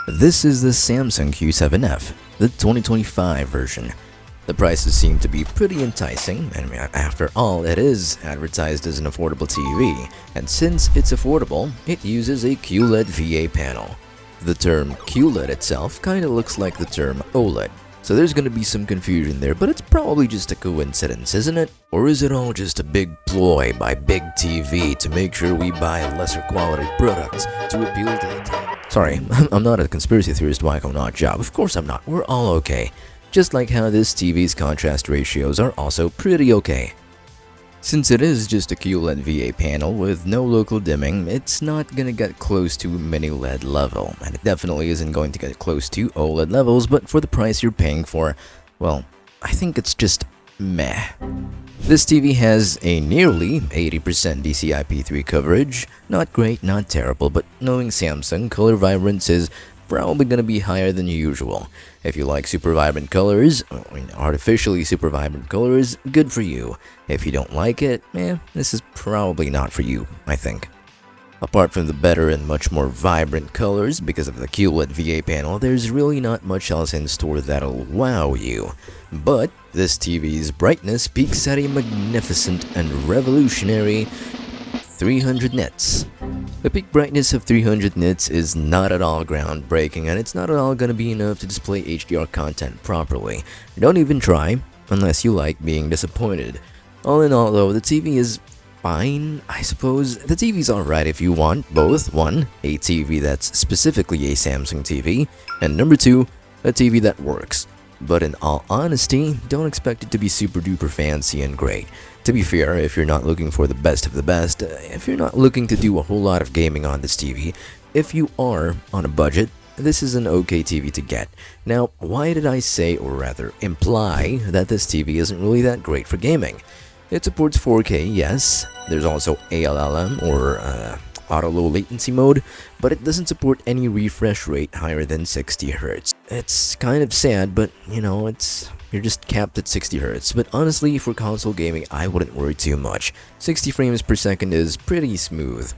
This is the Samsung Q7F, the 2025 version. The prices seem to be pretty enticing, and after all, it is advertised as an affordable TV, and since it's affordable, it uses a QLED VA panel. The term QLED itself kinda looks like the term OLED, so there's gonna be some confusion there, but it's probably just a coincidence, isn't it? Or is it all just a big ploy by Big TV to make sure we buy lesser quality products to appeal to the Sorry, I'm not a conspiracy theorist like I'm not job. Of course I'm not. We're all okay. Just like how this TV's contrast ratios are also pretty okay. Since it is just a QLED VA panel with no local dimming, it's not gonna get close to mini LED level, and it definitely isn't going to get close to OLED levels, but for the price you're paying for, well, I think it's just meh. This TV has a nearly 80% DCI-P3 coverage. Not great, not terrible, but knowing Samsung, color vibrance is probably going to be higher than usual. If you like super vibrant colors, artificially super vibrant colors, good for you. If you don't like it, this is probably not for you, I think. Apart from the better and much more vibrant colors because of the QLED VA panel, there's really not much else in store that'll wow you. But this TV's brightness peaks at a magnificent and revolutionary 300 nits. The peak brightness of 300 nits is not at all groundbreaking, and it's not at all gonna be enough to display HDR content properly. Don't even try, unless you like being disappointed. All in all though, the TV is fine, I suppose. The TV's alright if you want both. One, a TV that's specifically a Samsung TV, and number two, a TV that works. But in all honesty, don't expect it to be super duper fancy and great. To be fair, if you're not looking for the best of the best, if you're not looking to do a whole lot of gaming on this TV, if you are on a budget, this is an okay TV to get. Now, why did I say, or rather imply, that this TV isn't really that great for gaming? It supports 4K, yes. There's also ALLM, or auto low latency mode, but it doesn't support any refresh rate higher than 60 Hz. It's kind of sad, but you're just capped at 60 Hz. But honestly, for console gaming, I wouldn't worry too much. 60 frames per second is pretty smooth.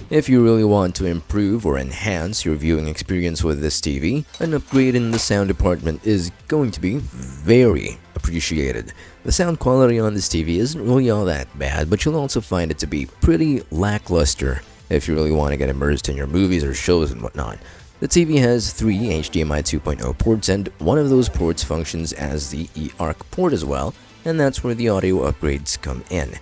If you really want to improve or enhance your viewing experience with this TV, an upgrade in the sound department is going to be very appreciated. The sound quality on this TV isn't really all that bad, but you'll also find it to be pretty lackluster if you really want to get immersed in your movies or shows and whatnot. The TV has 3 HDMI 2.0 ports, and one of those ports functions as the eARC port as well, and that's where the audio upgrades come in,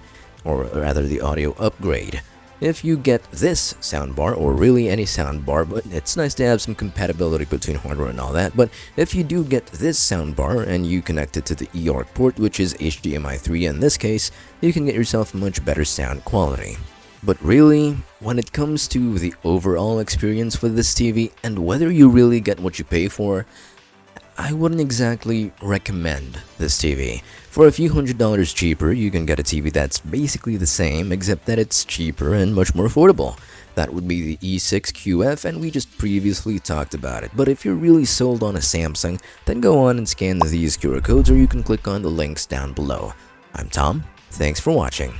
or rather the audio upgrade. If you get this soundbar, or really any soundbar, but it's nice to have some compatibility between hardware and all that, but if you do get this soundbar and you connect it to the eARC port, which is HDMI 3 in this case, you can get yourself much better sound quality. But really, when it comes to the overall experience with this TV and whether you really get what you pay for, I wouldn't exactly recommend this TV. For a few $100s cheaper, you can get a TV that's basically the same, except that it's cheaper and much more affordable. That would be the E6QF, and we just previously talked about it. But if you're really sold on a Samsung, then go on and scan these QR codes, or you can click on the links down below. I'm Tom, thanks for watching.